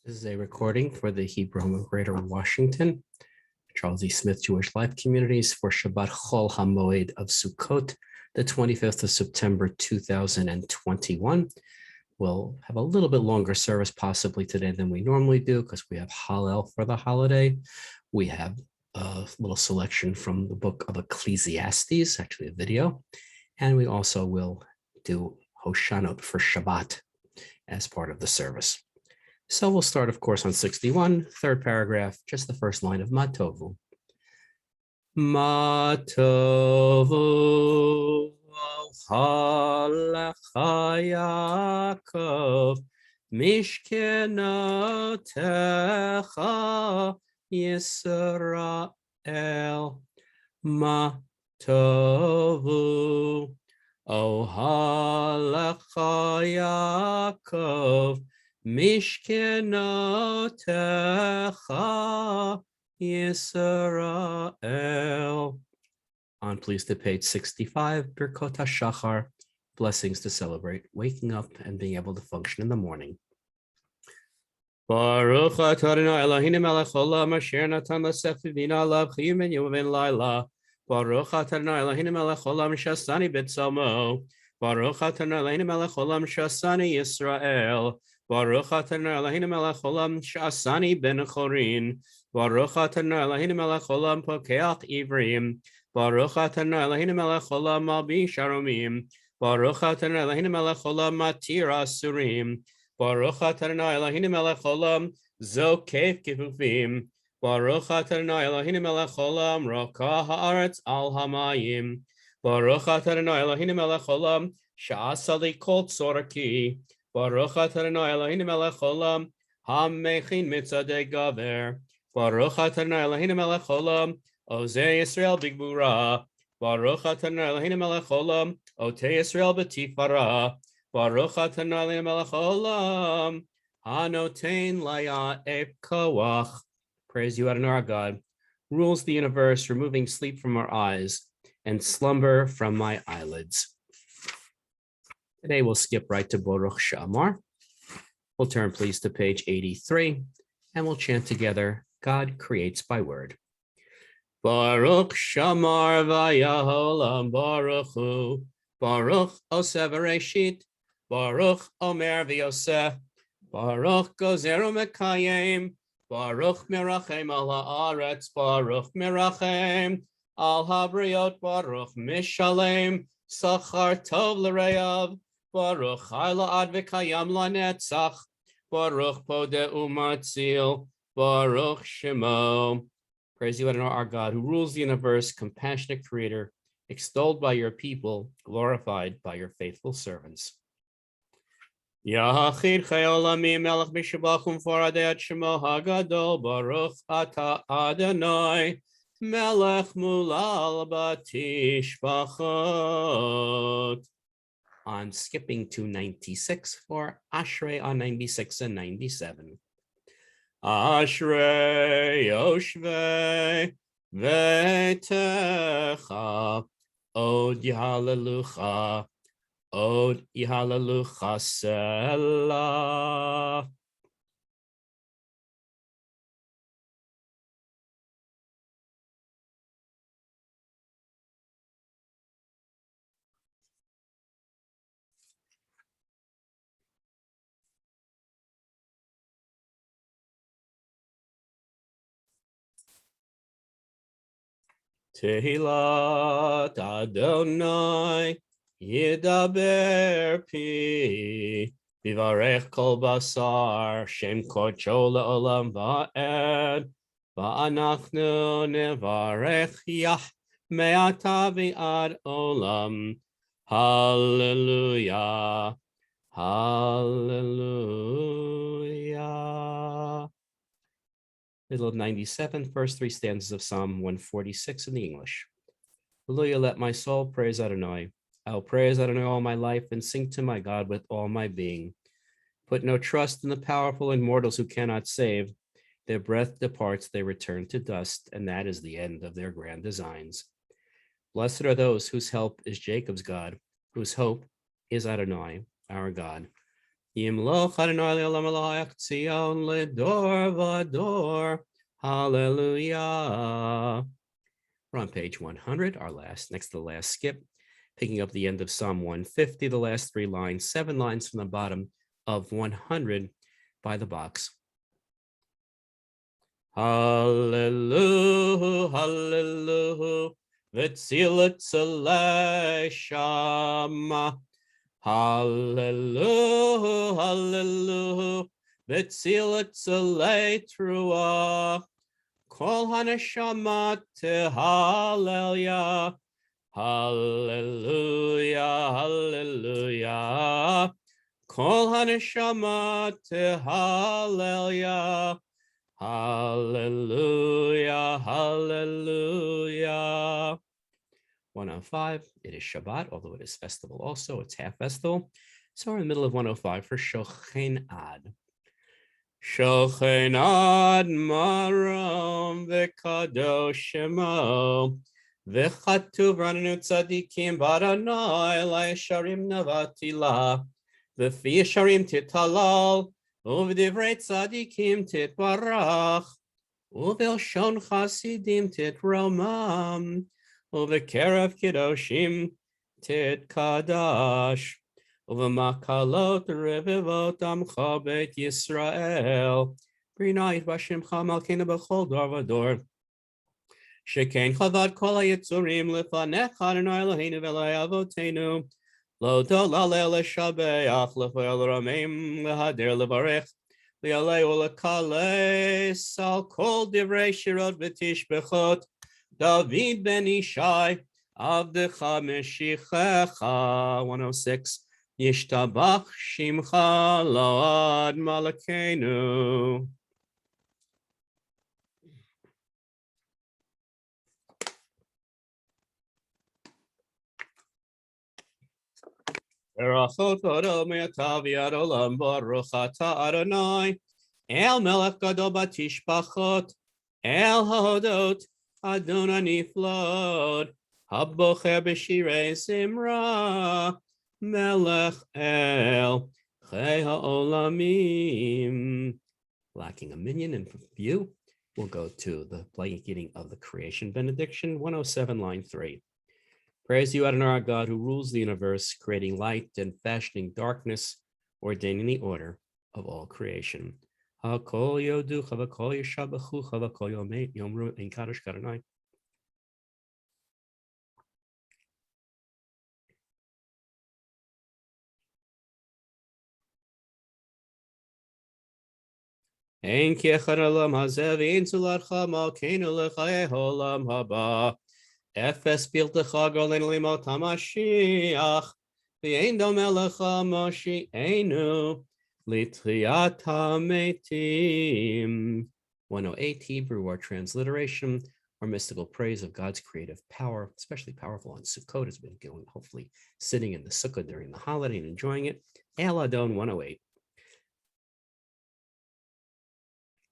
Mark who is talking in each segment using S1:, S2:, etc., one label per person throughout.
S1: This is a recording for the Hebrew Home of Greater Washington, Charles E. Smith Jewish Life Communities for Shabbat Hol of Sukkot, the 25th of September, 2021. We'll have a little bit longer service possibly today than we normally do because we have Hallel for the holiday. We have a little selection from the book of Ecclesiastes, actually a video, and we also will do Hoshanot for Shabbat as part of the service. So we'll start, of course, on 61, third paragraph, just the first line of Matovu. Matovu halecha Yaakov mishkenotecha Yisrael. Matovu halecha Yaakov Mishkenotecha Yisrael. On please to page 65, Birkot HaShachar, blessings to celebrate waking up and being able to function in the morning. Baruch atah Adonai Eloheinu melech haolam asher natan l'sefer bina alav chiyum ben yom ben laila. Baruch atah Adonai Eloheinu melech haolam shasani b'tzalmo. Baruch atah Adonai Eloheinu melech haolam shasani Yisrael. Baruch atah Adonai Eloheinu melech haolam shasani ben chorin. Baruch atah Adonai Eloheinu melech haolam pokeach ivrim. Baruch atah Adonai Eloheinu melech haolam malbish aromim. Baruch atah Adonai Eloheinu melech haolam matir asurim. Baruch atah Adonai Eloheinu melech haolam zokef kifufim. Baruch atah Adonai Eloheinu melech haolam roka haaretz al hamayim. Baruch atah Adonai Eloheinu melech haolam sha'asa li kol tzoraki. Baruch atah Adonai Eloheinu melech haolam hamechin mitzadei gaver. Baruch atah Adonai Eloheinu melech haolam ozei Yisrael bigbura. Baruch atah Adonai Eloheinu melech haolam otei Yisrael b'tifara. Baruch atah Adonai Eloheinu melech haolam hanotein laya'ef koach. Praise you, Adonai our God, rules the universe, removing sleep from our eyes and slumber from my eyelids. Today we'll skip right to Baruch She'amar. We'll turn please to page 83 and we'll chant together, God creates by word. Baruch She'amar v'yaholam Baruch Hu. Baruch Oseh v'Reishit. Baruch Omer v'Yoseh. Baruch Gozer u'Mekayim. Baruch Merachem al haaretz. Baruch Merachem al habriot. Baruch Mishalem Sachar Tov l'Reyav. Baruch Chayla ad v'kayam lanetzach. Baruch Podeh u'Matzil. Baruch Shemo. Praise you, Adonai, our God, who rules the universe, compassionate creator, extolled by your people, glorified by your faithful servants. Yachid Chayolamim Melech B'Shabachum Faradei Shemo Hagadol Baruch Ata Adonai Melech Mulal Batishbachot. On skipping to 96 for Ashrei on 96 and 97. Ashrei Yoshvei Vetecha Od Yahalelucha Od Yahalelucha Selah. Tehillat Adonai Yidaber Pi Vivarech Kol Basar Shem Kocho Le'olam Va'ed Va'anachnu Nevarech Yah Me'ata V'ad Olam. Hallelujah. Hallelujah. Middle of 97, first three stanzas of Psalm 146 in the English. Hallelujah, let my soul praise Adonai. I will praise Adonai all my life and sing to my God with all my being. Put no trust in the powerful and mortals who cannot save. Their breath departs, they return to dust, and that is the end of their grand designs. Blessed are those whose help is Jacob's God, whose hope is Adonai, our God. Yimloch Adonai le'olam elohayach tzion ledor v'ador. Hallelujah. We're on page 100, next to the last skip, picking up the end of Psalm 150, the last 3 lines, 7 lines from the bottom of 100 by the box. Hallelujah, hallelujah, v'tzilat tzalei shama. Hallelujah, hallelujah, v'tzilat tzalei truah. Kol haneshama tehallel. Hallelujah, hallelujah. Kol haneshama tehallel. Hallelujah, hallelujah. 105, it is Shabbat, although it is festival also. It's half festival. So we're in the middle of 105 for Shochen Ad. Shochen Ad Marom V'Kadosh Shemo V'Chatuv Ranenu Tzadikim Baranai L'Yesharim Navatila V'Fi Yesharim Titalal Uv'Divrei Tzadikim Titbarach Uv'Elshon Chasidim Titromam Uv'Kerev Kedoshim Titkadash Uv'makalot revivot amcha beit Yisrael. B'rinayit b'shimcha malkeinu b'chol dor v'dor. Shekein chavad kol ha'yitzurim lefanecha Adonai Eloheinu v'eloi avotenu. Lo dolale l'shabeach l'foel rameim l'hader l'varech. Li'alei u'l'kalei sal kol divrei shirot v'tishbechot. David ben Ishai avdecha meshichecha. 106. Yishtabach Shimcha Load Malakenu. Berachot Odom Yatav Yad Olam Baruch Ata Adonai El Melech Gadol Batishbachot El Hodot Adonai Niflod Habocher B'Shirei Simra Melech El Chei Ha'olamim. Lacking a minion in view, we'll go to the blanketing of the creation benediction, 107, line 3. Praise you, Adonai, our God, who rules the universe, creating light and fashioning darkness, ordaining the order of all creation. Hakol yoducha v'kol yishabachucha v'kol yomru ein kadosh Adonai. Ein kiechad olam hazeh v'ein tzulad malkeinu l'chayei olam haba. Efes piltecha golenu limot hamashiach. V'ein domeh lecha moshi'enu l'tchiyat hametim. 108, Hebrew or transliteration or mystical praise of God's creative power, especially powerful on Sukkot, has been going, hopefully sitting in the Sukkah during the holiday and enjoying it. El Adon 108.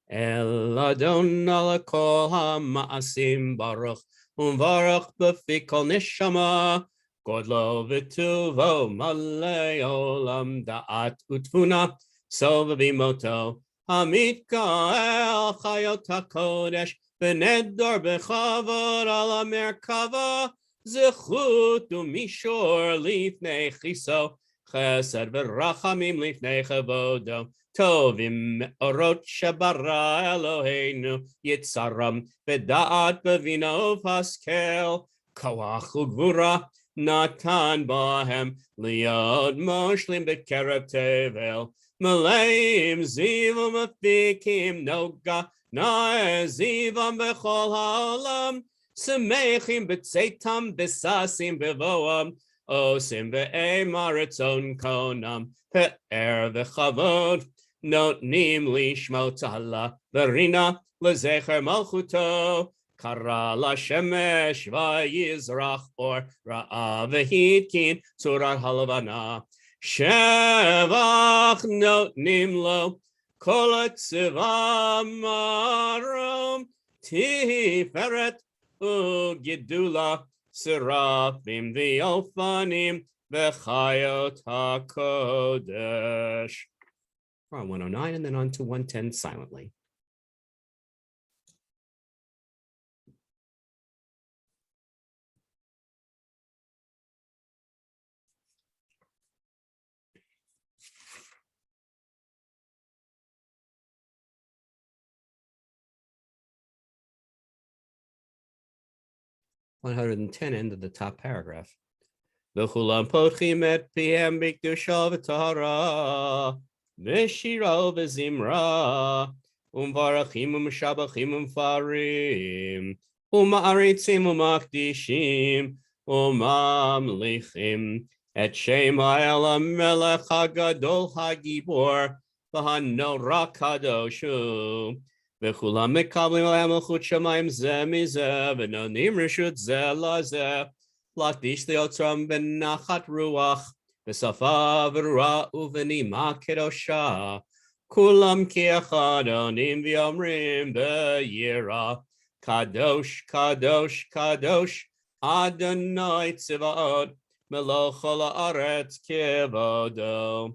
S1: El Adon ala kol ha'ma'asim baruch u'varach b'fi kol neshama godlo v'tuvo malei olam da'at u'tfuna sov v'imoto hamika'el chayot ha'kodesh v'nedor b'chavod ala merkava zechut u'mishor lifnei chiso chesed v'rachamim lifnei chavodo Tovim orot shabara Eloheinu yitzaram v'da'at b'vino paskel koach u'gvura natan bahem liod moshlim b'kerev tevel maleim zivam afikim noga nae zivam b'chol ha'olam semechim b'tzeitam b'sasim b'voam osim v'eim aratzon konam pe'er v'chavod Notnim lishmot Allah verina lezecher malchuto kara lashemesh vayizrach or ra'a v'hitkin tzurah halavana shevach notnim lo kol tzivam marom tiferet ugidula serafim v'ofanim v'chayot hakodesh. We're on 109 and then on to 110 silently. End of the top paragraph. V'chulam pochim et pihem b'kedusha v'tahara v'shira v'zimra umvarachim umshabachim umfarim uma'aritzim umakdishim umamlichim et shema el hamelech hagadol hagibor v'hanora kadoshu v'chulam mekablim l'melchut shamayim zeh mizeh v'nonim reshut zeh lazeh Lakdish leotram ben nachat ruach, v'safa v'ra uvenima kedosha, kulam kiachad onim v'yomrim b'yira, kadosh, kadosh, kadosh, Adonai tzivaot, meloch ha'aretz kevodo.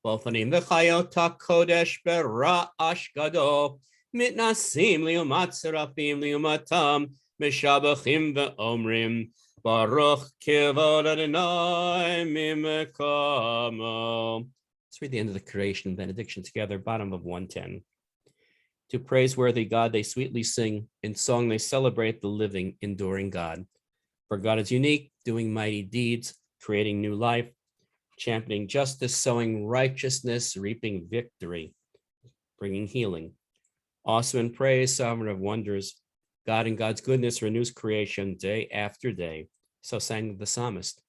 S1: Bofanim v'chayot ha'kodesh bera'ash gadol, mitnasim liumat serafim liumatam, mishabachim v'omrim, Baruch kivod Adonai mimekamo. Let's read the end of the creation benediction together, bottom of 110. To praiseworthy God they sweetly sing, in song they celebrate the living, enduring God. For God is unique, doing mighty deeds, creating new life, championing justice, sowing righteousness, reaping victory, bringing healing. Awesome in praise, sovereign of wonders, God in God's goodness renews creation day after day. So sang the psalmist.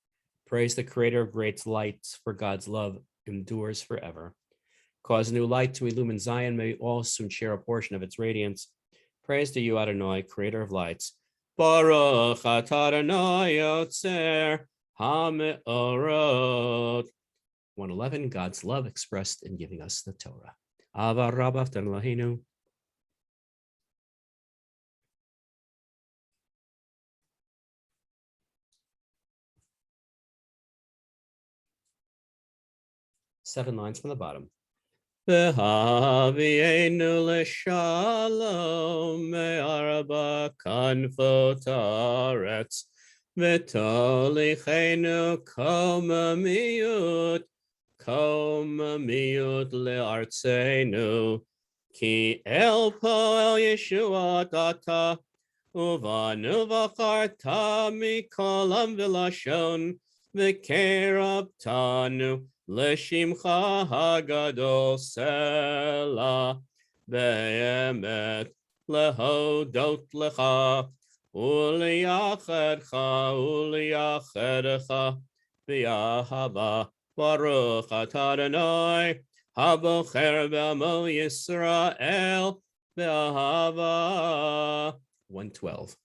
S1: Praise the creator of great lights, for God's love endures forever. Cause new light to illumine Zion, may we all soon share a portion of its radiance. Praise to you, Adonai, creator of lights. Baruch atah Adonai yotzer hameorot. 111, God's love expressed in giving us the Torah. Ava rabbav Eloheinu. Seven lines from the bottom. V'havienu l'shalom me'arba kanfot haaretz v'tolichenu komamiyut le'artzenu ki el po'el Yeshuat ata uvanu v'charta mikolam v'lashon v'kerabtanu L'shimcha hagadol sela be'emet lehodot lecha uliyachedecha v'yahava baruch atah Adonai habocher b'amo Yisrael v'ahava. 112.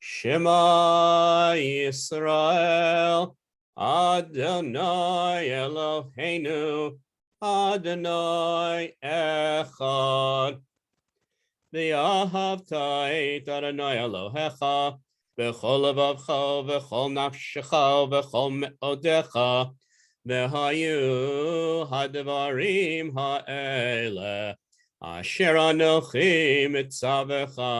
S1: Shema Yisrael Adonai Eloheinu, Adonai Echad. V'ahavta et Adonai Elohecha, v'chol levavcha, v'chol nafshecha, v'chol me'odecha, v'hayu hadvarim ha'ele, asher anochi mitzavecha,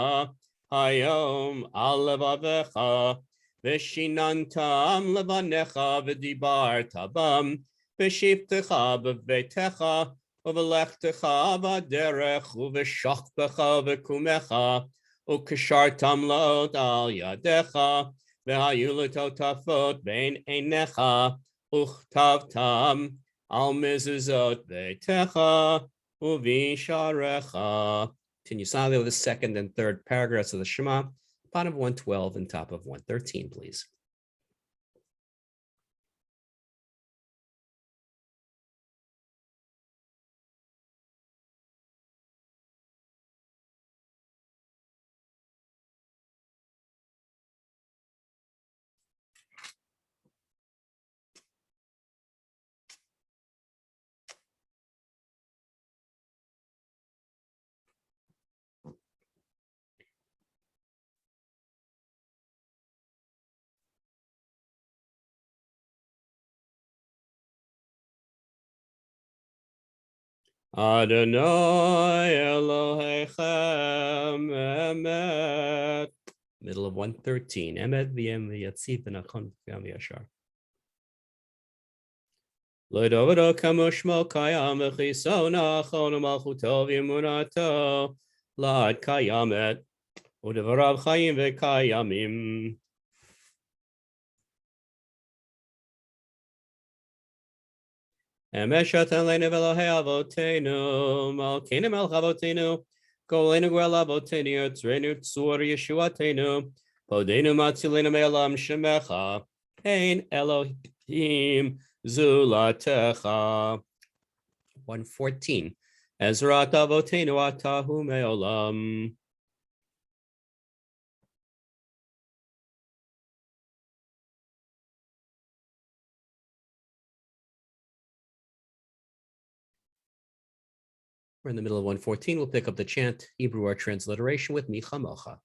S1: hayom al levavecha, Veshinantam levanecha v'dibarta bam v'shivtecha b'veitecha v'velechtecha v'derech v'shachbecha v'kumecha u'kashartam lot al yadecha v'hayu l'totafot bein einecha uchtavtam al mezuzot veitecha u'visharecha. Continue silently with the second and third paragraphs of the Shema. Bottom of 112 and top of 113, please. Adonai Elohechem Emet. Middle of 113. Emet v'em v'yatzit v'nachon v'yam v'yashar. Lo dovido kamushmo kayam v'chiso nachon u'malchuto v'yimunato la'ad kayamet u'devarav chayim v'kayamim. Emeshatan leinu v'lohei avotenu malkeinu melch avotenu golenu gwel avotenu tzreinu tzur yeshuatenu podenu matzilenu me'olam shemecha ein Elohim zulatecha. 114. Ezrat avotenu atahu me'olam. We're in the middle of 114. We'll pick up the chant, Hebrew or transliteration with Mi Chamocha.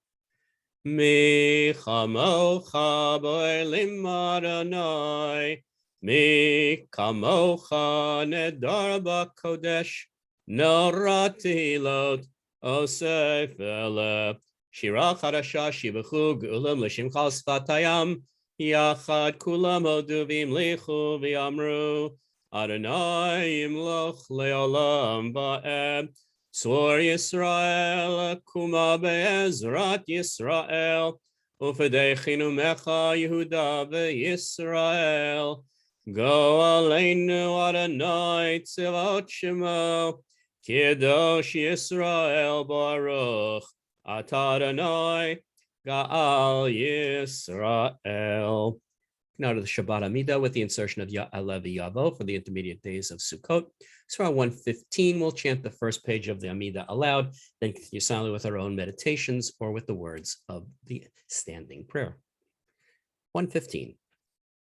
S1: Mi Chamocha bo'elim Adonai, Mi Kamocha nedar b'kodesh, Norati lot osef ele, Shira chadasha shivachu gulam l'shimcha sfatayam, Yachad kulam oduvim lichu v'yamru, Adonai imloch leolam ba'em, Tzor Yisrael, Kuma be'ezrat Yisrael, Ufedechinu mecha Yehuda ve'Yisrael. Go aleinu Adonai tzivot shemo, Kiddosh Yisrael baruch, Atah Adonai Ga'al Yisrael. Now to the Shabbat Amidah with the insertion of Ya'aleh v'Yavo for the intermediate days of Sukkot. So around 115, we'll chant the first page of the Amidah aloud, then continue silently with our own meditations or with the words of the standing prayer. 115.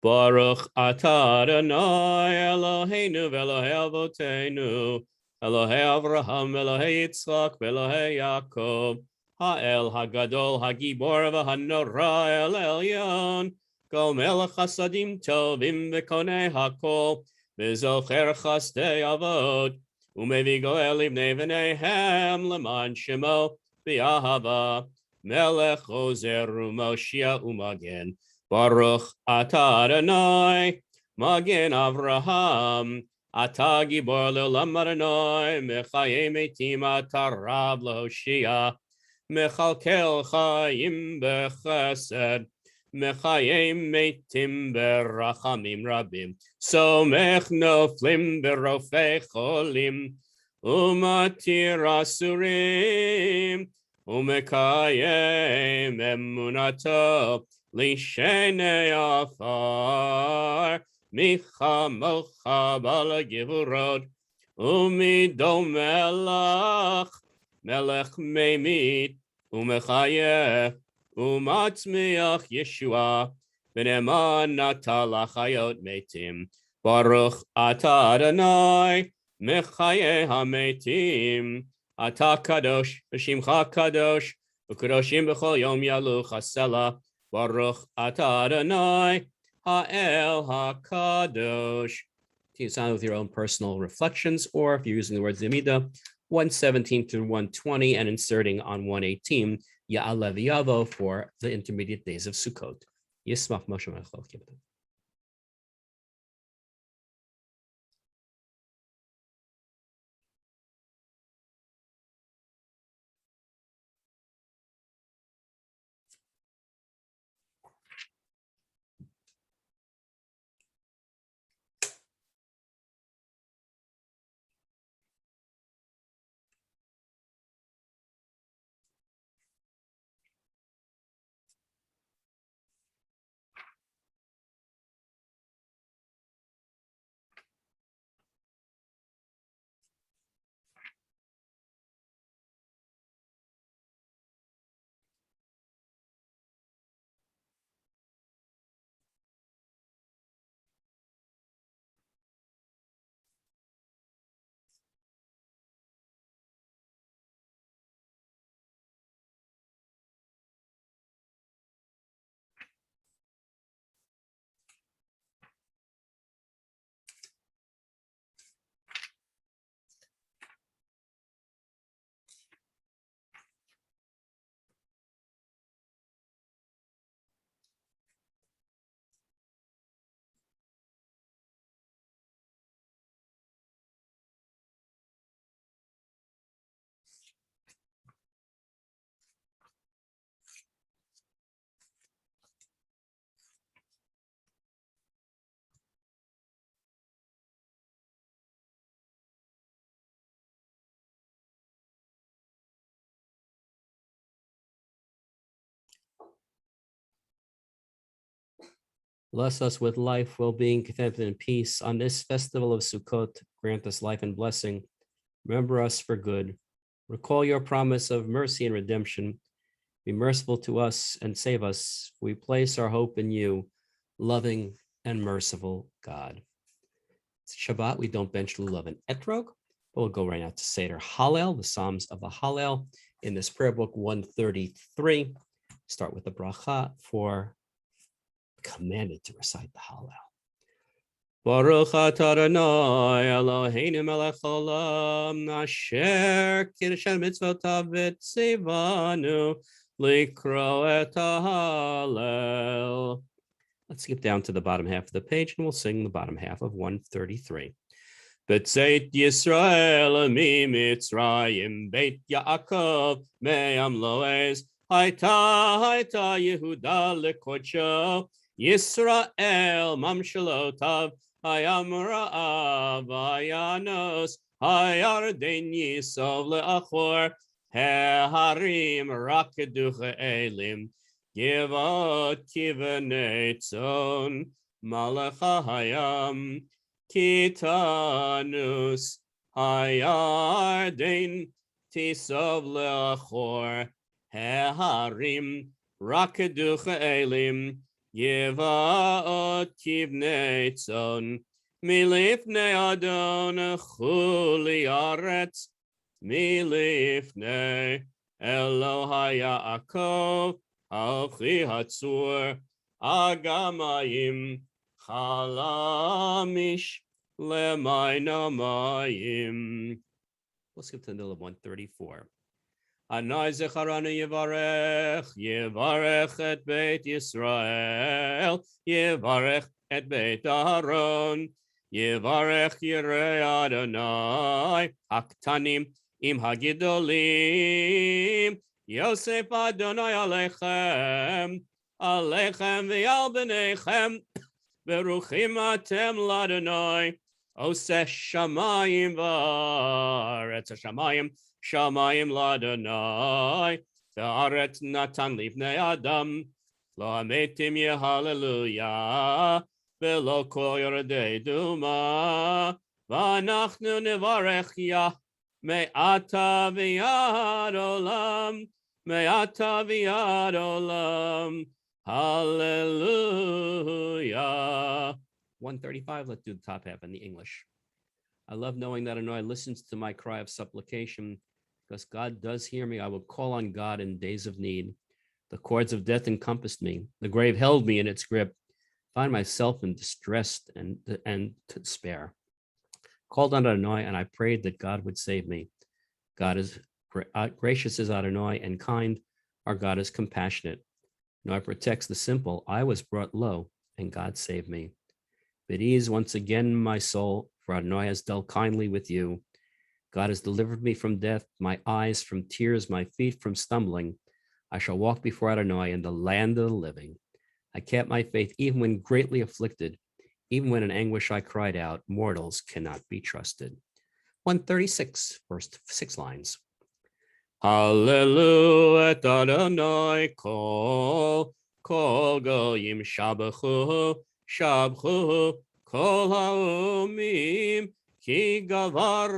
S1: Baruch atah Adonai Eloheinu v'Elohei Avotenu, Elohei Avraham v'Elohei Yitzchak v'Elohei Yaakov, Ha'el Hagadol Hagibor v'Hanora El Elyon, Go melech chasadim tovim v'konei hakol, v'zocher chasdei avot, u'mevi goel livnei v'neihem leman shemo v'yahava, melech ozer u'moshia u'magen, Baruch atah Adonai, magen Avraham, atah gibor le'olam Adonai, mechayei metim atah rab lehoshia, mechalkel chayim b'chesed, Mechayim meitim berachamim rabim, somech noflim berofei cholim, umatir asurim, umekayim emunato, lishenei afar, michamocha bala givurot, umidom melech, melech meimit, umechayeh, Umatzmiach Yeshua, V'neman nata lachayot metim, Baruch atah Adonai, Mechaye hametim, Atah kadosh, V'shimcha kadosh, V'kadoshim b'chol yom yalu chasela, Baruch atah Adonai, Ha'el hakadosh. You sound with your own personal reflections, or if you're using the words Amidah, 117 through 120, and inserting on 118, Ya'aleh v'Yavo for the intermediate days of Sukkot. Yismach Moshe Melech. Bless us with life, well-being, contentment, and peace. On this festival of Sukkot, grant us life and blessing. Remember us for good. Recall your promise of mercy and redemption. Be merciful to us and save us. We place our hope in you, loving and merciful God. It's Shabbat. We don't bench lulav and etrog, but we'll go right now to Seder Hallel, the Psalms of the Hallel. In this prayer book 133, start with the bracha for commanded to recite the Hallel. Baruch atah Adonai Eloheinu melech haolam asher kiddushen mitzvotav v'tzivanu likro et hallel. Let's skip down to the bottom half of the page and we'll sing the bottom half of 133. B'tzeit Yisrael mi Mitzrayim Beit Yaakov me'am loez Hayta Yehuda lekodsho Yisrael mamshalotav Hayam ra'av hayanos Hayarden yisov le'achor Harim rakeduch elim Givot kivenei tzon Malach hayam Kitanus Hayarden tisov le'achor Harim rakeduch elim Yeva'ot kivnei tzon milifnei Adon chuli aretz milifnei Elohai Yaakov Alchi hatzur agamayim chalamish lemainamayim. We'll skip to the middle of 134. Anai zecharanu Yevarech et Beit Yisrael, Yevarech et Beit Aharon, Yevarech Yirei Adonai, Haktanim im Hagidolim, Yosef Adonai Alechem, Alechem v'yal b'neichem, Beruchim atem l'Adonai, Oseh shamayim v'aretz shamayim, Shamayim l'Adonai, V'aretz natan livnei Adam, Lo hametim yehalleluya, V'lo kol yordei duma, V'anachnu nevarech ya, Me'ata v'yad olam, Me'ata v'yad olam, Hallelujah. 135, let's do the top half in the English. I love knowing that Adonai listens to my cry of supplication. Because God does hear me, I will call on God in days of need. The cords of death encompassed me. The grave held me in its grip. Find myself in distress and despair. Called on Adonai, and I prayed that God would save me. God is gracious as Adonai and kind. Our God is compassionate. Adonai protects the simple. I was brought low, and God saved me. At ease once again, my soul, for Adonai has dealt kindly with you. God has delivered me from death, my eyes from tears, my feet from stumbling. I shall walk before Adonai in the land of the living. I kept my faith even when greatly afflicted. Even when in anguish I cried out, mortals cannot be trusted. 136, first 6 lines. Hallelujah, Adonai, kol goyim shabachu, kol ha'umim, Ki gavar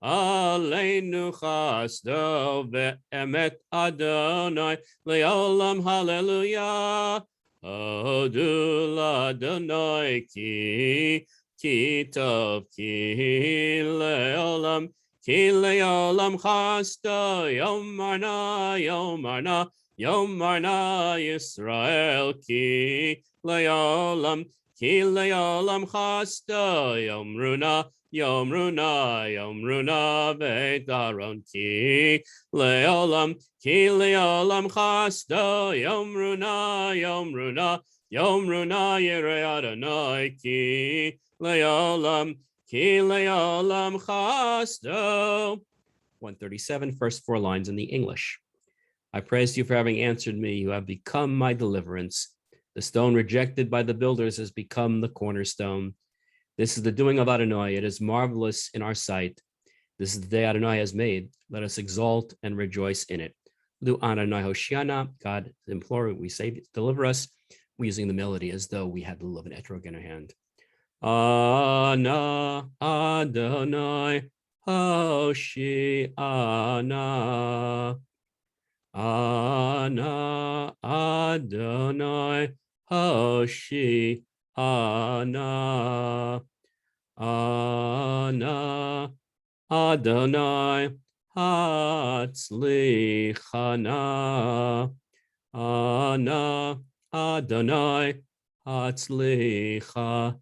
S1: aleinu chasdo ve'emet Adonai le'olam hallelujah. Hodu l'Adonai ki tov ki le'olam chasdo yomarna Yisrael ki le'olam Ki le'olam chasdo yomruna Beit Aharon ki le'olam chasdo yomruna Yirei Adonai ki le'olam chasdo. 137, first 4 lines in the English. I praise you for having answered me. You have become my deliverance. The stone rejected by the builders has become the cornerstone. This is the doing of Adonai. It is marvelous in our sight. This is the day Adonai has made. Let us exalt and rejoice in it. Lu Adonai Hoshiana, God implore, we say, deliver us. We're using the melody as though we had the love and etrog in our hand. Ana Adonai Hoshi'ana. Ana Adonai Hoshi'ana. Ana Adonai Hatzlichana. Ana Adonai Hatzlichana.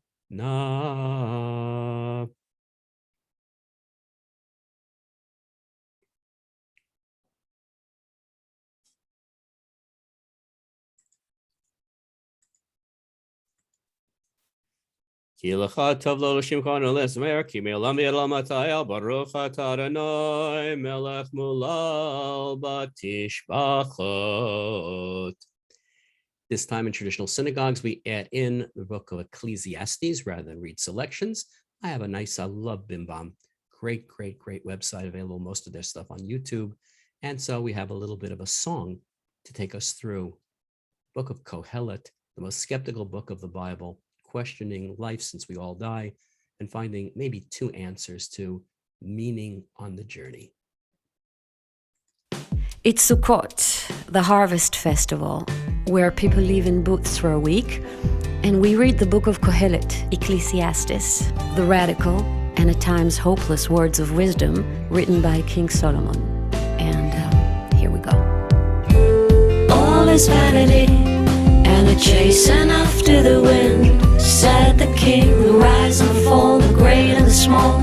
S1: Ki lecha tov lo l'shimcha l'esmer ki me'olam ye'olam atayal baruch atah Adonai melech mulal batishbachot. This time in traditional synagogues, we add in the book of Ecclesiastes rather than read selections. I have a nice, I love Bimbam. Great, great, great website available. Most of their stuff on YouTube. And so we have a little bit of a song to take us through book of Kohelet, the most skeptical book of the Bible, questioning life since we all die and finding maybe two answers to meaning on the journey.
S2: It's Sukkot, the harvest festival, where people live in booths for a week, and we read the book of Kohelet, Ecclesiastes, the radical and at times hopeless words of wisdom written by King Solomon. And here we go. All is vanity and a chasing after the wind, said the king, the rise and the fall, the great and the small,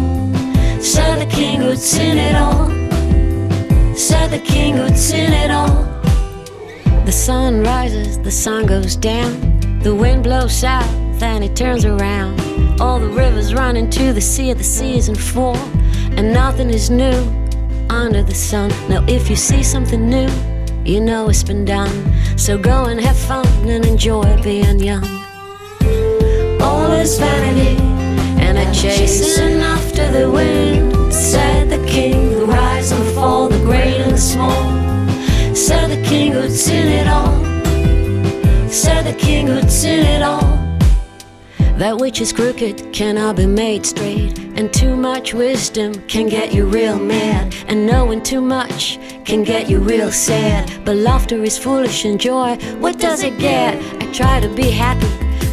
S2: said the king who'd seen it all, said the king who'd seen it all. The sun rises, the sun goes down, the wind blows south and it turns around. All the rivers run into the sea is in full, and nothing is new under the sun. Now if you see something new, you know it's been done. So go and have fun and enjoy being young. All is vanity and a chasing after the wind, said the king, the rise and the fall, the great and the small, said the king who'd seen it all, said the king who'd seen it all. That which is crooked cannot be made straight, and too much wisdom can get you real mad, and knowing too much can get you real sad. But laughter is foolish and joy, what does it get? I try to be happy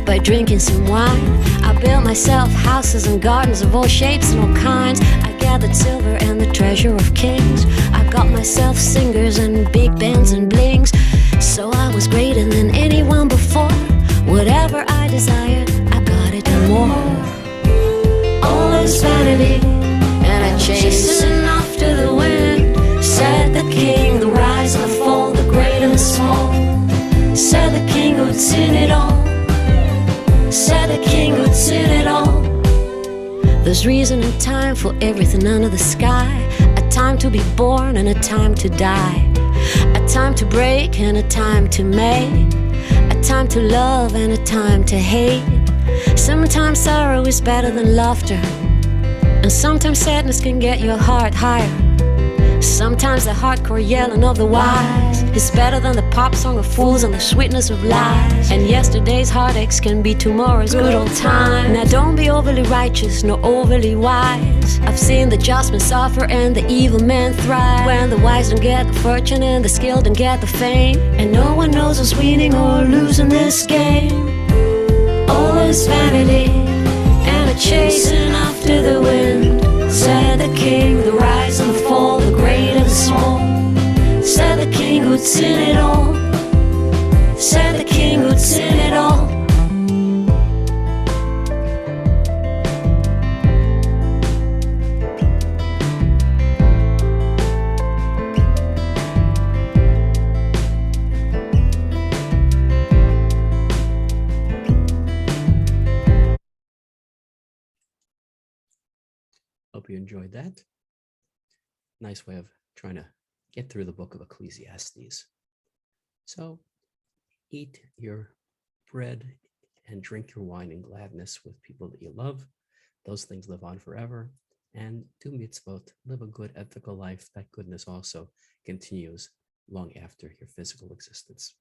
S2: by drinking some wine. I built myself houses and gardens of all shapes and all kinds. I gathered silver and the treasure of kings. I got myself singers and big bands and blings. So I was greater than anyone before. Whatever I desired, I got it and more. All is vanity and a chasing after the wind, said the king, the rise and the fall, the great and the small, said the king who'd seen it all, said the king who'd seen it all. There's reason and time for everything under the sky, a time to be born and a time to die, a time to break and a time to make, a time to love and a time to hate. Sometimes sorrow is better than laughter, and sometimes sadness can get your heart higher. Sometimes the hardcore yelling of the wise is better than the pop song of fools and the sweetness of lies. And yesterday's heartaches can be tomorrow's good old time. Now don't be overly righteous nor overly wise. I've seen the just men suffer and the evil men thrive, when the wise don't get the fortune and the skilled don't get the fame, and no one knows who's winning or losing this game. All is vanity and a chasing after the wind, said the king, the rise and the fall, the great and the small, said the king who'd seen it all, said the king who'd seen it all.
S1: Hope you enjoyed that. Nice way of trying to get through the book of Ecclesiastes. So eat your bread and drink your wine in gladness with people that you love. Those things live on forever. And do mitzvot, live a good ethical life. That goodness also continues long after your physical existence.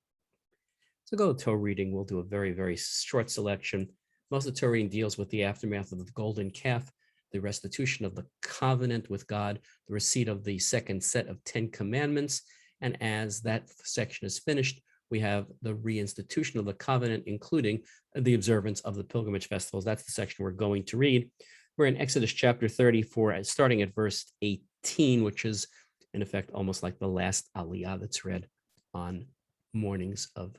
S1: So go to Torah reading. We'll do a very, very short selection. Most of the Torah reading deals with the aftermath of the golden calf, the restitution of the covenant with God, the receipt of the second set of 10 commandments. And as that section is finished, we have the reinstitution of the covenant, including the observance of the pilgrimage festivals. That's the section we're going to read. We're in Exodus chapter 34, starting at verse 18, which is in effect almost like the last aliyah that's read on mornings of,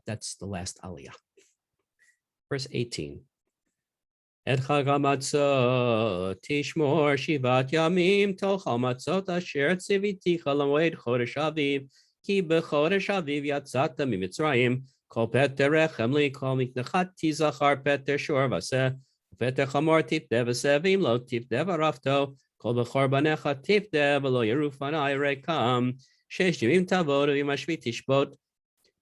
S1: that's the last aliyah. Verse 18. Et chag hamatzot tishmor shivat yamim tol chol matzot asher tziviticha lamoed chodesh aviv ki bechodesh aviv yatzata mimitzrayim kol peter rechem li kol miknechat tizachar peter shor vaseh peter chamor tifde v'sevim lo tifde v'rafto kol bechor banecha tifde v'lo yerufanai rekam shesh yimim tavod v'imashvi tishbot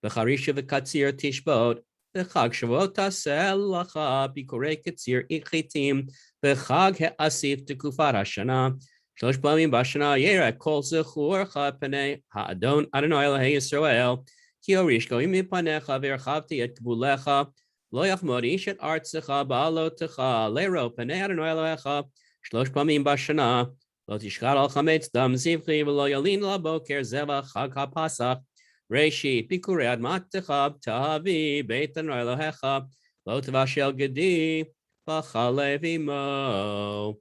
S1: b'charisha v'katzir tishbot B'chag Shavuot taseh lacha bikurei ketzir ichitim b'chag he'asif tekufar hashana shlosh pamim b'shana yerek kol zechurcha p'nei ha'adon Adonai Elahei Yisrael ki orish goyim mipanecha v'erchavti et gvulecha lo yachmod ish et artzecha ba'alotecha le'ro p'nei Adonai Elohecha shlosh pamim b'shana lo tishchar al chametz dam zivchi v'lo yalin laboker zevach chag ha'pasach Reshit bikurei admattecha tavi beit Adonai Elohecha lo tavashel gedi b'chalevimo.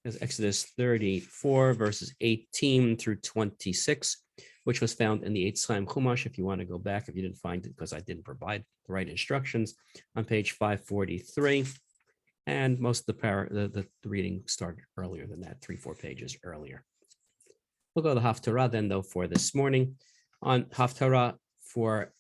S1: That's Exodus 34 verses 18 through 26, which was found in the Eitz Chaim Chumash. If you want to go back, if you didn't find it because I didn't provide the right instructions, on page 543. And most of the reading started earlier than that, 3-4 pages earlier. We'll go to the Haftarah then, though, for this morning. On Haftarah for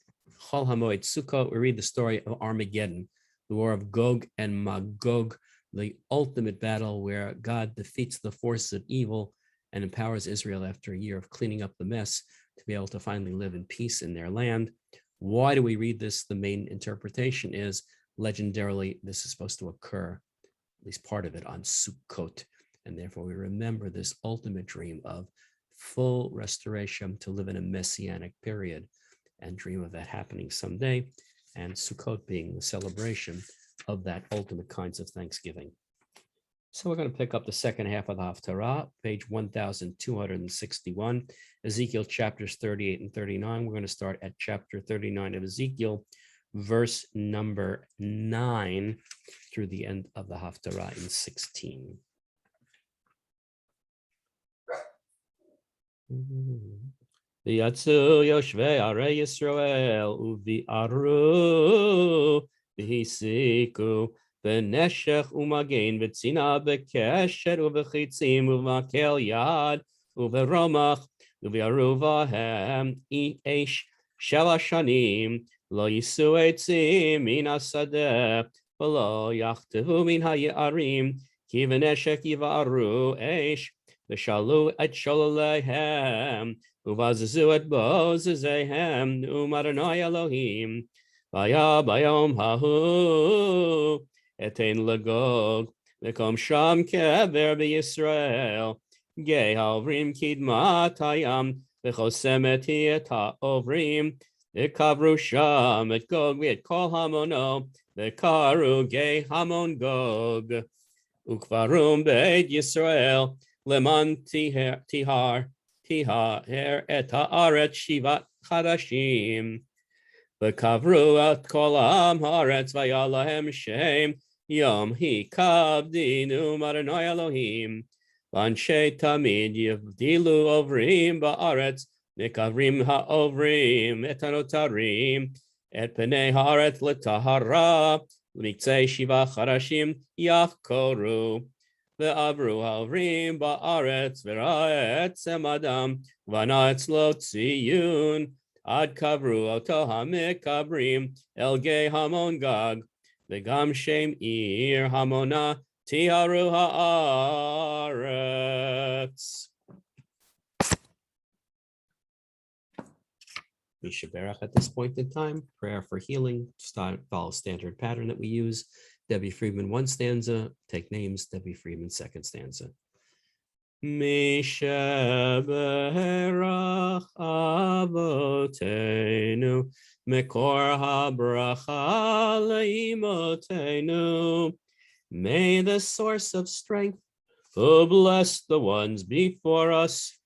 S1: Chol HaMoed Sukkot, we read the story of Armageddon, the war of Gog and Magog, the ultimate battle where God defeats the forces of evil and empowers Israel after a year of cleaning up the mess to be able to finally live in peace in their land. Why do we read this? The main interpretation is legendarily this is supposed to occur, at least part of it, on Sukkot, and therefore we remember this ultimate dream of full restoration to live in a messianic period and dream of that happening someday, and Sukkot being the celebration of that ultimate kinds of Thanksgiving. So we're going to pick up the second half of the Haftarah, page 1261, Ezekiel chapters 38 and 39. We're going to start at chapter 39 of Ezekiel, verse number 9 through the end of the Haftarah in 16. V'yatzu yoshvei arei Yisrael uvi'aru v'hisiku v'neshech u'magen v'tzina b'keshet u'v'chitzim u'v'makel yad u'v'romach u'v'aru v'hem eish sheva shanim lo yisu eitzim min hasadeh v'lo yachtevu min ha'ye'arim ki v'neshech yiv'aru eish V'shalu et sholalehem, uvazazu et bozazehem, Adonai Elohim, vaya bayom hahu, etein legog, v'kom sham kever b'Yisrael, gei havrim kidmat hayam, v'chosem et hiet ha'ovrim, v'kavru sham et gog v'et kol hamono, v'karu gei hamon gog, ukvarum beit Yisrael, Leman tihar et haaret shivat chadashim. V'kavru at kolam haaretz v'yalahem shem yom hi kavdinu Adonai Elohim. V'anshei tamid yivdilu ovrim ba'aretz nikavrim ha'ovrim et hanotarim et penei haaretz l'tahara l'mitzei shiva chadashim yachkoru. Ve'avru havrim ba'aretz v'ra'etzem adam v'na'etz lo tziyun ad kavru oto ha'mekabrim el gei hamon gag v'gam shem ir hamona tiharu ha'aretz. We should berach at this point in time. Prayer for healing. Follow standard pattern that we use. Debbie Friedman, one stanza. Take names. Debbie Friedman, second stanza. Mishaberach avotenu, Mekor habracha leimotenu. May the source of strength, who bless the ones before us,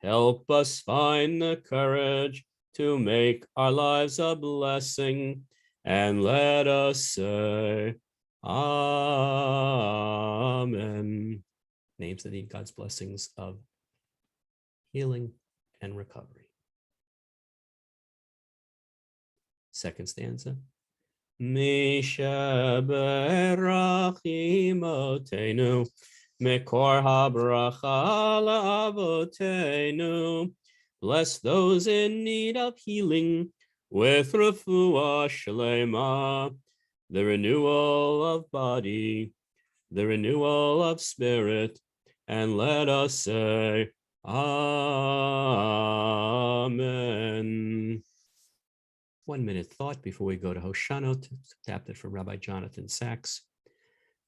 S1: help us find the courage to make our lives a blessing, and let us say, Amen. Names that need God's blessings of healing and recovery. Second stanza. Mishaberach imotenu, Mekor habracha la'avotenu. Bless those in need of healing with refuah shlema, the renewal of body, the renewal of spirit, and let us say, Amen. 1 minute thought before we go to Hoshana, adapted from Rabbi Jonathan Sachs.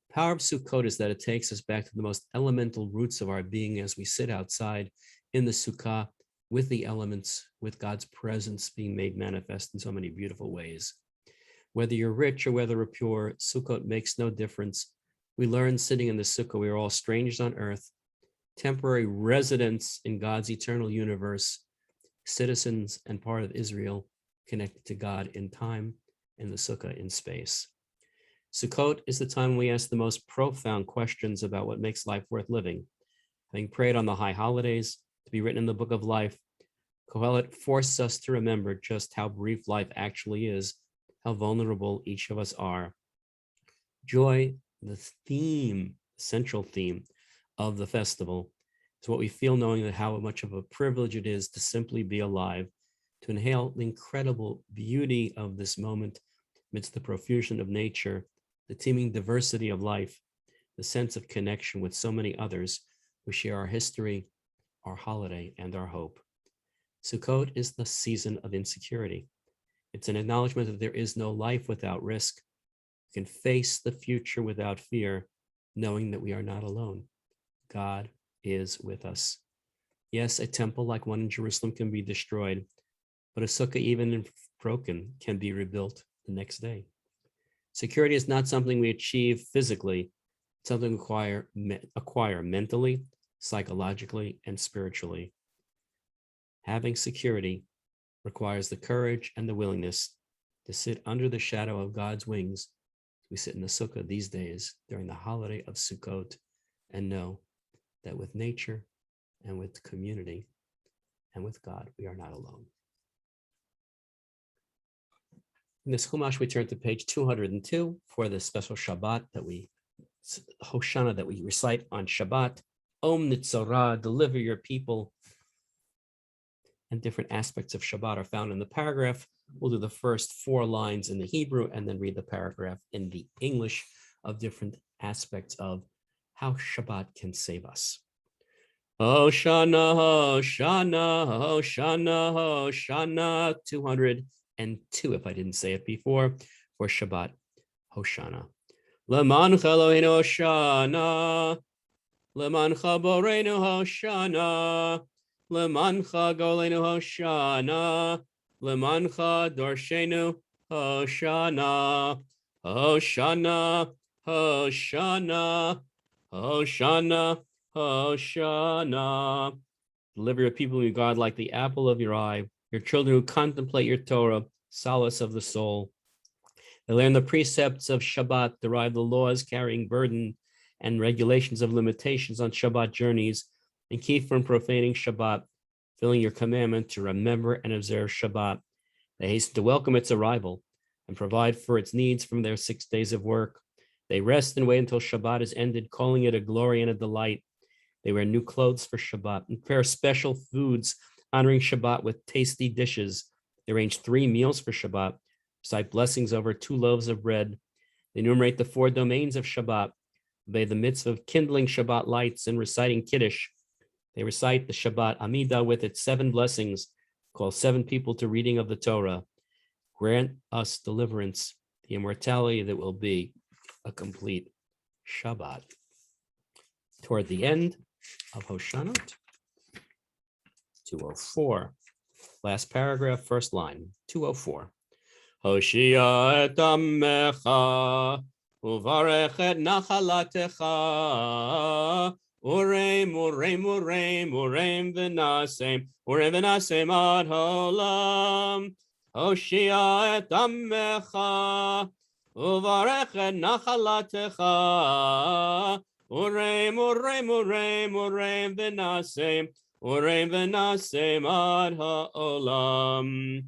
S1: The power of Sukkot is that it takes us back to the most elemental roots of our being as we sit outside in the Sukkah with the elements, with God's presence being made manifest in so many beautiful ways. Whether you're rich or whether you're poor, Sukkot makes no difference. We learn sitting in the Sukkah, we are all strangers on earth, temporary residents in God's eternal universe, citizens and part of Israel, connected to God in time, and the Sukkah in space. Sukkot is the time we ask the most profound questions about what makes life worth living. Having prayed on the high holidays to be written in the book of life, Kohelet forces us to remember just how brief life actually is, how vulnerable each of us are. Joy, the theme, central theme of the festival, is what we feel knowing that how much of a privilege it is to simply be alive, to inhale the incredible beauty of this moment amidst the profusion of nature, the teeming diversity of life, the sense of connection with so many others who share our history, our holiday, and our hope. Sukkot is the season of insecurity. It's an acknowledgement that there is no life without risk. We can face the future without fear, knowing that we are not alone. God is with us. Yes, a temple like one in Jerusalem can be destroyed, but a sukkah, even if broken, can be rebuilt the next day. Security is not something we achieve physically, it's something we acquire mentally, psychologically, and spiritually. Having security requires the courage and the willingness to sit under the shadow of God's wings. We sit in the sukkah these days during the holiday of Sukkot and know that with nature and with community and with God, we are not alone. In this Chumash, we turn to page 202 for the special Shabbat Hoshana that we recite on Shabbat. Om Nitzorah, deliver your people. And different aspects of Shabbat are found in the paragraph. We'll do the first 4 lines in the Hebrew and then read the paragraph in the English of different aspects of how Shabbat can save us. Hoshana, Hoshana, Hoshana, Hoshana, 202, if I didn't say it before, for Shabbat Hoshana. Lemancha Eloheinu Hoshana, Lemancha Boreinu Hoshana, Lemancha Goleinu Hoshana, Lemancha Dorshenu Hoshana, Hoshana, Hoshana, Hoshana, Hoshana. Deliver your people, your God, like the apple of your eye, your children who contemplate your Torah, solace of the soul. They learn the precepts of Shabbat, derive the laws carrying burden and regulations of limitations on Shabbat journeys, and keep from profaning Shabbat, filling your commandment to remember and observe Shabbat. They hasten to welcome its arrival and provide for its needs from their 6 days of work. They rest and wait until Shabbat is ended, calling it a glory and a delight. They wear new clothes for Shabbat and prepare special foods, honoring Shabbat with tasty dishes. They arrange 3 meals for Shabbat, recite blessings over 2 loaves of bread. They enumerate the 4 domains of Shabbat, obey the mitzvah of kindling Shabbat lights and reciting Kiddush. They recite the Shabbat Amidah with its 7 blessings, call 7 people to reading of the Torah. Grant us deliverance, the immortality that will be a complete Shabbat. Toward the end, of Hoshanot. 204. Last paragraph, first line. 204. Hoshia et amecha, uvarech et nachalatecha, urem, urem, urem, urem v'nasem, urem v'nasem ad holam. Hoshia et amecha, uvarech et nachalatecha, urem, urem, urem, urem v'nasem, urem v'nasem ad ha'olam.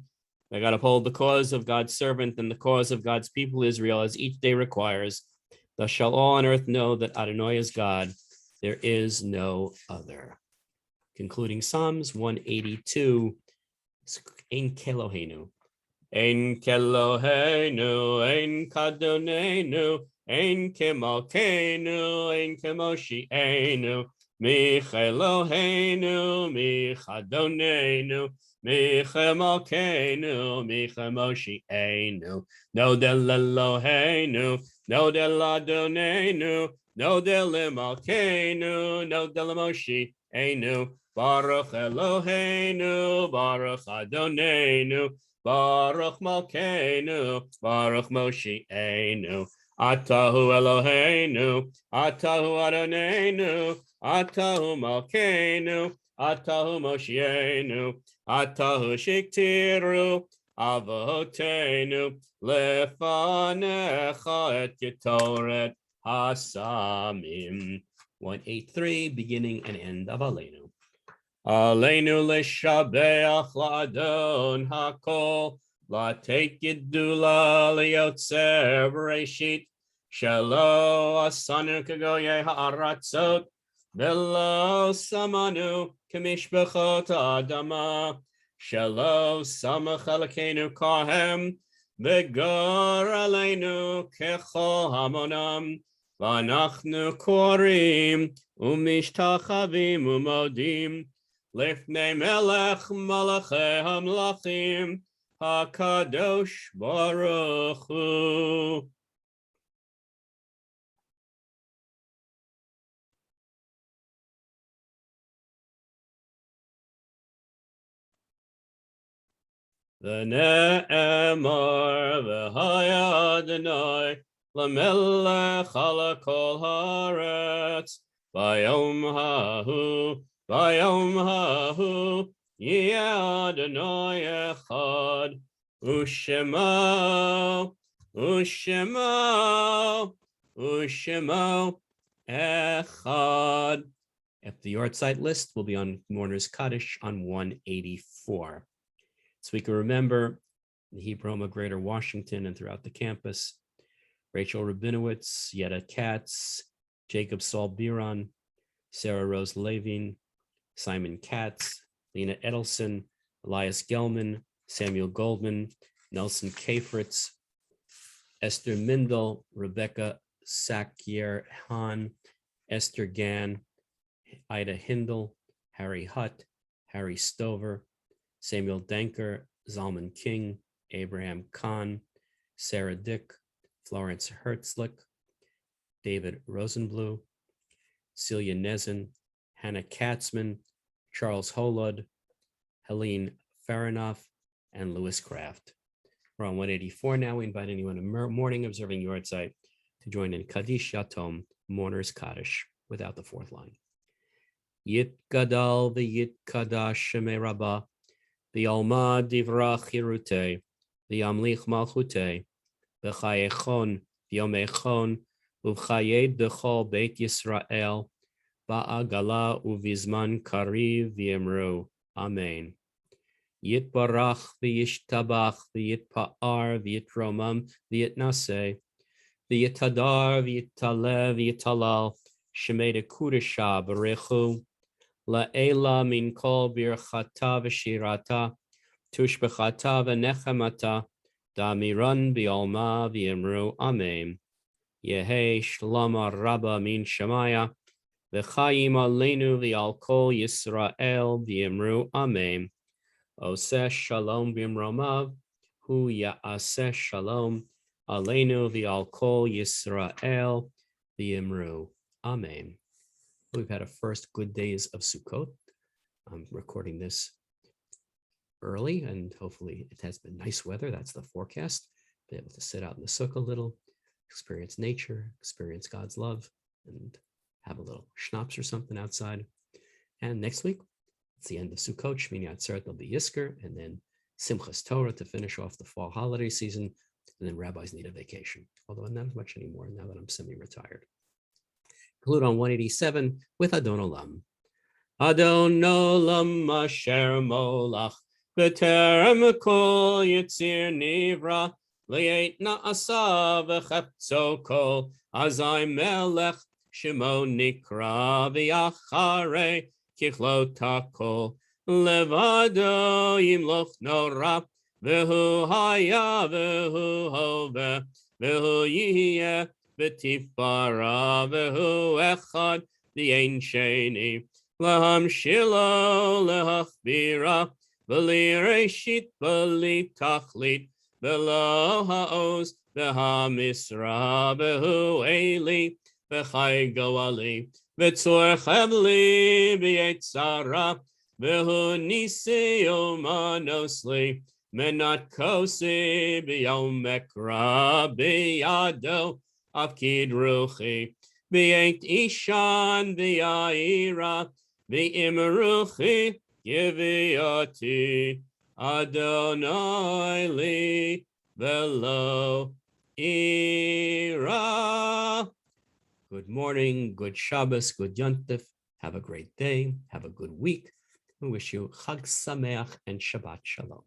S1: I got to uphold the cause of God's servant and the cause of God's people Israel as each day requires. Thus shall all on earth know that Adonai is God. There is no other. Concluding Psalms 182. Ein Kelohenu. Ein Kelohenu, ein Kadonenu, ein Kemalkenu, ein Kemoshienu, Michelohenu, Michadonenu, Michemalkenu, Michemoshienu, no del Elohenu, no del Adonenu, no del Malkenu, no del Moshienu, Baruch Eloheinu, Baruch Adonenu, Baruch Malkeinu, Baruch Moshienu, Atahu Eloheinu, Atahu Adonenu, Atahu Malkeinu, Atahu Moshienu, Atahu Shiktiru, Avotenu, Lefanecha et Ketoret Hasamim. 183, beginning and end of Aleinu. Aleinu leshabeach la'adon hakol, la'teit gedula liyotzer b'reishit, shelo asanu kagoye ha'aratzot, velo samanu k'mishbechot adama, shelo samach alekenu kahem, v'gor aleinu kechol hamonam, v'anachnu korim, umishtachavim umodim, Lifnei melech malachei hamlachim, hakadosh baruch hu. V'ne'emar v'haya Adonai, lamelech ala kol haaretz, v'yom hahu, Vayom hahu yeh Adonai echad, u'shemo, u'shemo, u'shemo echad. If the yard site list will be on Mourner's Kaddish on 184. So we can remember the Hebrew Home of Greater Washington and throughout the campus, Rachel Rabinowitz, Yetta Katz, Jacob Saul Biron, Sarah Rose Levine, Simon Katz, Lena Edelson, Elias Gelman, Samuel Goldman, Nelson Kafritz, Esther Mindel, Rebecca Sakier Hahn, Esther Gann, Ida Hindle, Harry Hutt, Harry Stover, Samuel Denker, Zalman King, Abraham Kahn, Sarah Dick, Florence Hertzlick, David Rosenblum, Celia Nezin, Hannah Katzman, Charles Holod, Helene Faranoff, and Lewis Kraft. We're on 184 now. We invite anyone in morning observing yard site to join in Kaddish Yatom, Mourner's Kaddish, without the fourth line. Yit gadal v'yit kadash shemei rabbah, v'yalma divra chirute, v'yamlich malchute, v'chayechon v'yomechon, uv'chayed b'chol beit Yisrael, Ba'agala uvizman kariv v'yemru. Amen. Yitbarach v'yishtabach v'yitpa'ar v'yitromam v'yitnaseh v'yitadar v'yitaleh v'yitalal shemei dekudesha b'rechu la'ela min kol birchata v'shirata tushbechata v'nechemata damiran b'alma v'yemru. Amen. Yehi shlama rabba min shemaya V'chayim aleinu v'al kol Yisrael v'yemru Amen. Oseh shalom b'imromav, hu ya'aseh shalom aleinu v'al kol Yisrael v'yemru Amen. We've had a first good days of Sukkot. I'm recording this early, and hopefully it has been nice weather. That's the forecast. Be able to sit out in the sukkah a little, experience nature, experience God's love, and have a little schnapps or something outside. And next week, it's the end of Sukkot, Shmini Atzeret, there'll be Yisker, and then Simchas Torah to finish off the fall holiday season. And then rabbis need a vacation, although not as much anymore now that I'm semi-retired. Conclude on 187 with Adon Olam. Adon Olam Asher Molach B'terem Kol Yitzir Nivra Li'et Na'asa V'cheptzo Kol Azai Melech Shemo Nikra V'yacharei Kichlo Takol Levado Yimloch Nora V'hu Haya V'hu Hove V'hu Yiyeh V'tifara V'hu Echad V'yein Sheni Laham Shilo Lehachbira V'li Reshit V'li Tachlit V'lo Ha'oz V'ha-Misra V'hu Eli V'chai Goali V'tzor Chevli V'yetzara V'hu Nisi Umanosli Menat Kosi B'yom Mekra B'yado Avkid Ruchi V'yet Ishan V'yaira V'im Ruchi Giviati Adonai Li V'lo Ira. Good morning, good Shabbos, good Yontif. Have a great day. Have a good week. We wish you Chag Sameach and Shabbat Shalom.